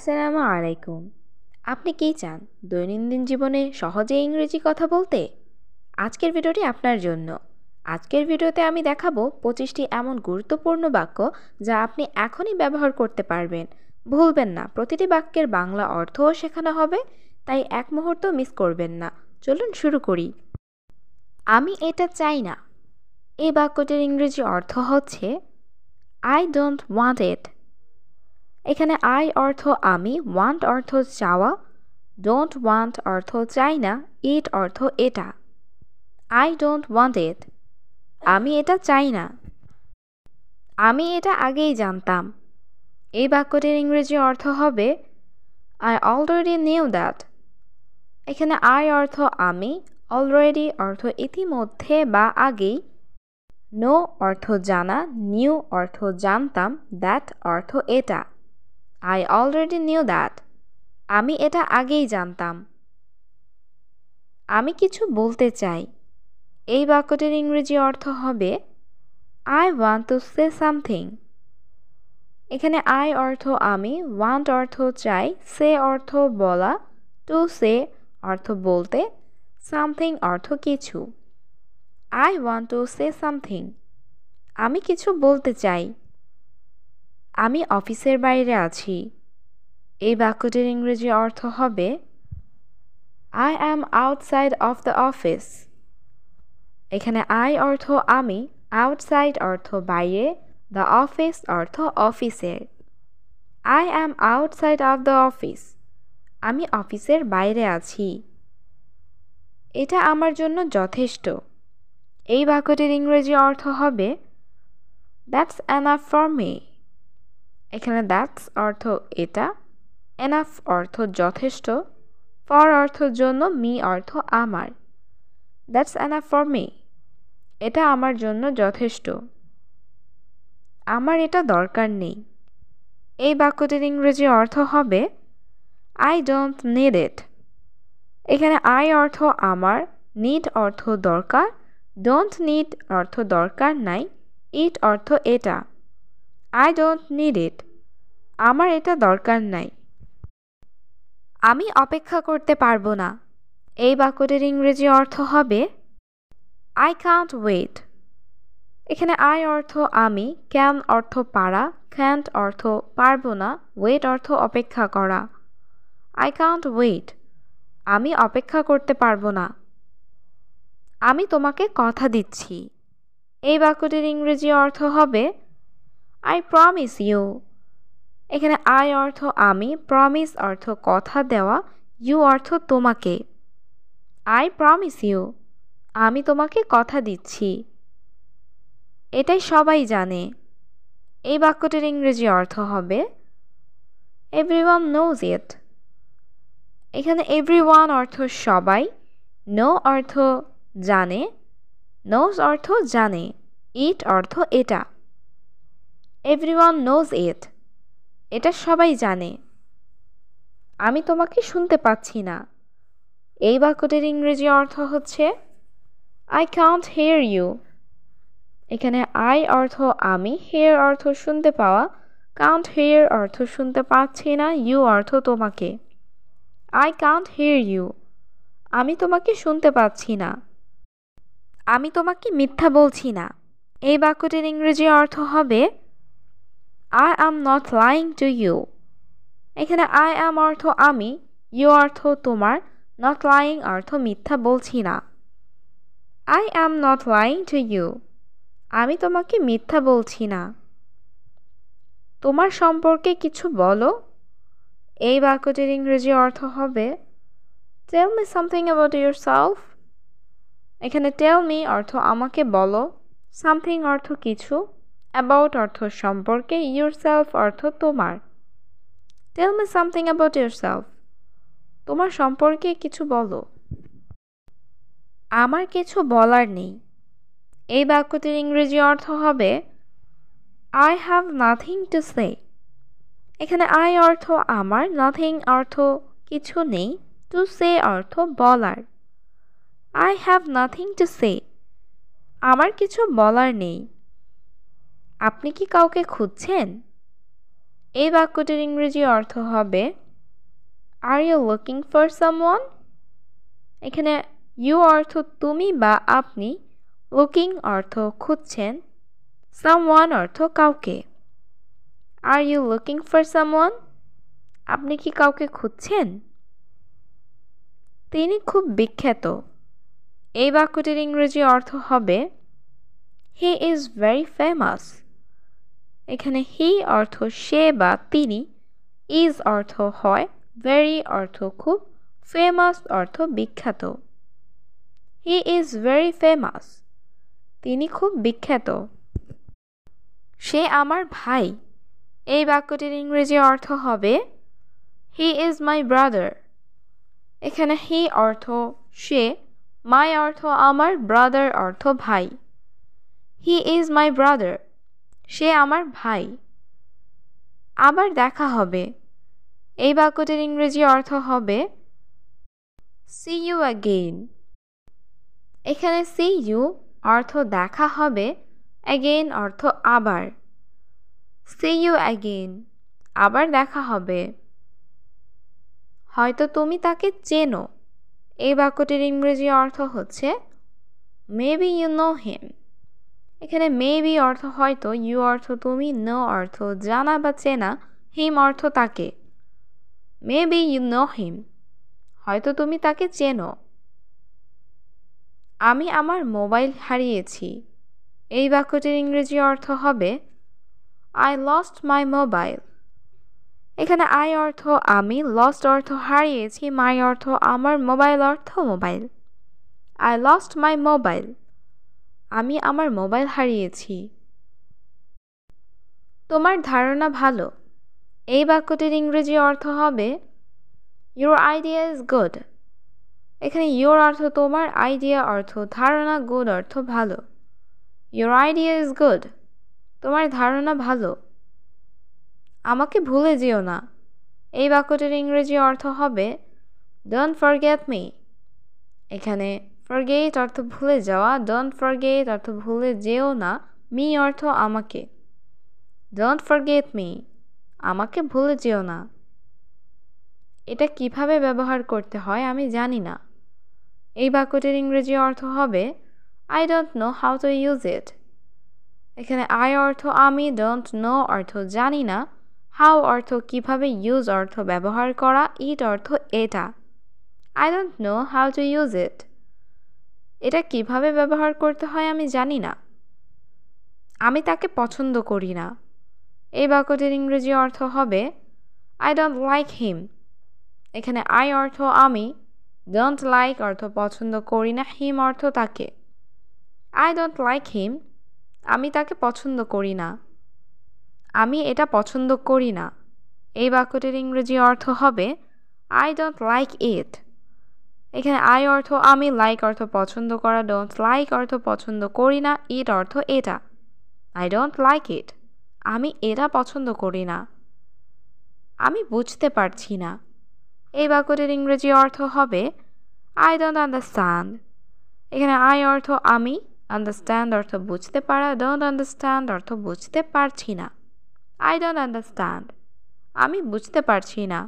আসসালামু আলাইকুম। আপনি কি চান দৈনন্দিন জীবনে সহজে ইংরেজি কথা বলতে? আজকের ভিডিওটি আপনার জন্য। আজকের ভিডিওতে আমি দেখাবো 25টি এমন গুরুত্বপূর্ণ বাক্য যা আপনি এখনই ব্যবহার করতে পারবেন। ভুলবেন না, প্রতিটি বাক্যের বাংলা অর্থও শেখানো হবে, তাই এক মুহূর্ত মিস করবেন না। চলুন শুরু করি। আমি এটা চাই না। এই বাক্যটির ইংরেজি অর্থ হচ্ছে আই ডোন্ট ওয়ান্ট ইট। এখানে আই অর্থ আমি, ওয়ান্ট অর্থ চাওয়া, ডোন্ট ওয়ান্ট অর্থ চাই না, ইট অর্থ এটা। আই ডোন্ট ওয়ান্ট ইট। আমি এটা চাই না। আমি এটা আগেই জানতাম। এই বাক্যটির ইংরেজি অর্থ হবে আই অলরেডি নিউ দ্যাট। এখানে আই অর্থ আমি, অলরেডি অর্থ ইতিমধ্যে বা আগেই, নো অর্থ জানা, নিউ অর্থ জানতাম, দ্যাট অর্থ এটা। I already knew that. আমি এটা আগেই জানতাম। আমি কিছু বলতে চাই। এই বাক্যটির ইংরেজি অর্থ হবে I want to say something. এখানে I অর্থ আমি, want অর্থ চাই, say অর্থ বলা, to say অর্থ বলতে, something অর্থ কিছু। I want to say something. আমি কিছু বলতে চাই। আমি অফিসের বাইরে আছি। এই বাক্যটির ইংরেজি অর্থ হবে I am outside of the office. এখানে I অর্থ আমি, outside অর্থ বাইরে, the office অর্থ অফিসের। I am outside of the office. আমি অফিসের বাইরে আছি। এটা আমার জন্য যথেষ্ট। এই বাক্যটির ইংরেজি অর্থ হবে That's enough for me. এখানে that's অর্থ এটা, enough অর্থ যথেষ্ট, for অর্থ জন্য, me অর্থ আমার। That's enough for me. এটা আমার জন্য যথেষ্ট। আমার এটা দরকার নেই। এই বাক্যটির ইংরেজি অর্থ হবে I don't need it. এখানে I অর্থ আমার, need অর্থ দরকার, don't need অর্থ দরকার নাই, it অর্থ এটা। I don't need it. আমার এটা দরকার নাই। আমি অপেক্ষা করতে পারবো না। এই বাক্যটির ইংরেজি অর্থ হবে I can't wait. এখানে I অর্থ আমি, can অর্থ পারা, can't অর্থ পারবো না, wait অর্থ অপেক্ষা করা। I can't wait. আমি অপেক্ষা করতে পারবো না। আমি তোমাকে কথা দিচ্ছি। এই বাক্যটির ইংরেজি অর্থ হবে I promise you. এখানে I অর্থ আমি, promise অর্থ কথা দেওয়া, you অর্থ তোমাকে। I promise you. আমি তোমাকে কথা দিচ্ছি। এটাই সবাই জানে। এই বাক্যটির ইংরেজি অর্থ হবে Everyone knows it. এখানে everyone অর্থ সবাই, know অর্থ জানে, knows অর্থ জানে, it অর্থ এটা। Everyone knows it. এটা সবাই জানে। আমি তোমাকে শুনতে পাচ্ছি না। এই বাক্যটির ইংরেজি অর্থ হচ্ছে I can't hear you. এখানে I অর্থ আমি, hear অর্থ শুনতে পাওয়া, can't hear অর্থ শুনতে পাচ্ছি না, you অর্থ তোমাকে। I can't hear you. আমি তোমাকে শুনতে পাচ্ছি না। আমি তোমাকে মিথ্যা বলছি না। এই বাক্যটির ইংরেজি অর্থ হবে I am not lying to you. এখানে I am অর্থ আমি, you অর্থ তোমার, not lying অর্থ মিথ্যা বলছি না। I am not lying to you. আমি তোমাকে মিথ্যা বলছি না। তোমার সম্পর্কে কিছু বলো। এই বাক্যটির ইংরেজি অর্থ হবে Tell me something about yourself. এখানে tell me অর্থ আমাকে বলো, something অর্থ কিছু, about অর্থ সম্পর্কে, yourself অর্থ তোমার। Tell me something about yourself. তোমার সম্পর্কে কিছু বলো। আমার কিছু বলার নেই। এই বাক্যটির ইংরেজি অর্থ হবে I have nothing to say. এখানে I অর্থ আমার, nothing অর্থ কিছু নেই, to say অর্থ বলার। I have nothing to say. আমার কিছু বলার নেই। আপনি কি কাউকে খুঁজছেন? এই বাক্যটির ইংরেজি অর্থ হবে are you looking for someone. এখানে ইউ অর্থ তুমি বা আপনি, লুকিং অর্থ খুঁজছেন, সামওয়ান অর্থ কাউকে। Are you looking for someone? আপনি কি কাউকে খুঁজছেন? তিনি খুব বিখ্যাত। এই বাক্যটির ইংরেজি অর্থ হবে হি ইজ ভেরি ফেমাস। এখানে হি অর্থ সে বা তিনি, ইজ অর্থ হয়, ভেরি অর্থ খুব, ফেমাস অর্থ বিখ্যাত। He is very famous. তিনি খুব বিখ্যাত। সে আমার ভাই। এই বাক্যটির ইংরেজি অর্থ হবে হি ইজ মাই ব্রাদার। এখানে হি অর্থ সে, মাই অর্থ আমার, ব্রাদার অর্থ ভাই। He is my brother. সে আমার ভাই। আবার দেখা হবে। এই বাক্যটির ইংরেজি অর্থ হবে সি ইউ অ্যাগেইন। এখানে সি ইউ অর্থ দেখা হবে, অ্যাগেইন অর্থ আবার। সি ইউ অ্যাগেইন, আবার দেখা হবে। হয়তো তুমি তাকে চেনো। এই বাক্যটির ইংরেজি অর্থ হচ্ছে মেবি ইউ নো হিম। এখানে মেবি অর্থ হয়তো, ইউ অর্থ তুমি, নো অর্থ জানা বা চেনা, হিম অর্থ তাকে। মেবি ইউ নো হিম, হয়তো তুমি তাকে চেনো। আমি আমার মোবাইল হারিয়েছি। এই বাক্যটির ইংরেজি অর্থ হবে আই লস্ট মাই মোবাইল। এখানে আই অর্থ আমি, লস্ট অর্থ হারিয়েছি, মাই অর্থ আমার, মোবাইল অর্থ mobile. I lost my mobile, আমি আমার মোবাইল হারিয়েছি। তোমার ধারণা ভালো। এই বাক্যটির ইংরেজি অর্থ হবে ইউর আইডিয়া ইজ গুড। এখানে ইউর অর্থ তোমার, আইডিয়া অর্থ ধারণা, গুড অর্থ ভালো। ইউর আইডিয়া ইজ গুড, তোমার ধারণা ভালো। আমাকে ভুলে যেও না। এই বাক্যটির ইংরেজি অর্থ হবে ডোন্ট ফরগেট মি। এখানে ফরগেট অর্থ ভুলে যাওয়া, ডোন্ট ফরগেট অর্থ ভুলে যেও না, মি অর্থ আমাকে। ডোন্ট ফরগেট মি, আমাকে ভুলে যেও না। এটা কিভাবে ব্যবহার করতে হয় আমি জানি না। এই বাক্যটির ইংরেজি অর্থ হবে I don't know how to use it. এখানে আই অর্থ আমি, ডোন্ট নো অর্থ জানি না, হাউ অর্থ কিভাবে, ইউজ অর্থ ব্যবহার করা, ইট অর্থ এটা। I don't know how to use it. এটা কিভাবে ব্যবহার করতে হয় আমি জানি না। আমি তাকে পছন্দ করি না। এই বাক্যটির ইংরেজি অর্থ হবে আই ডোন্ট লাইক হিম। এখানে আই অর্থ আমি, ডোন্ট লাইক অর্থ পছন্দ করি না, হিম অর্থ তাকে। আই ডোন্ট লাইক হিম, আমি তাকে পছন্দ করি না। আমি এটা পছন্দ করি না। এই বাক্যটির ইংরেজি অর্থ হবে আই ডোন্ট লাইক ইট। এখানে আই অর্থ আমি, লাইক অর্থ পছন্দ করা, ডোন্ট লাইক অর্থ পছন্দ করি না, ইট অর্থ এটা। আই ডোন্ট লাইক ইট, আমি এটা পছন্দ করি না। আমি বুঝতে পারছি না। এই বাক্যটির ইংরেজি অর্থ হবে আই ডোন্ট আন্ডারস্ট্যান্ড। এখানে আই অর্থ আমি, আন্ডারস্ট্যান্ড অর্থ বুঝতে পারা, ডোন্ট আন্ডারস্ট্যান্ড অর্থ বুঝতে পারছি না। আই ডোন্ট আন্ডারস্ট্যান্ড, আমি বুঝতে পারছি না।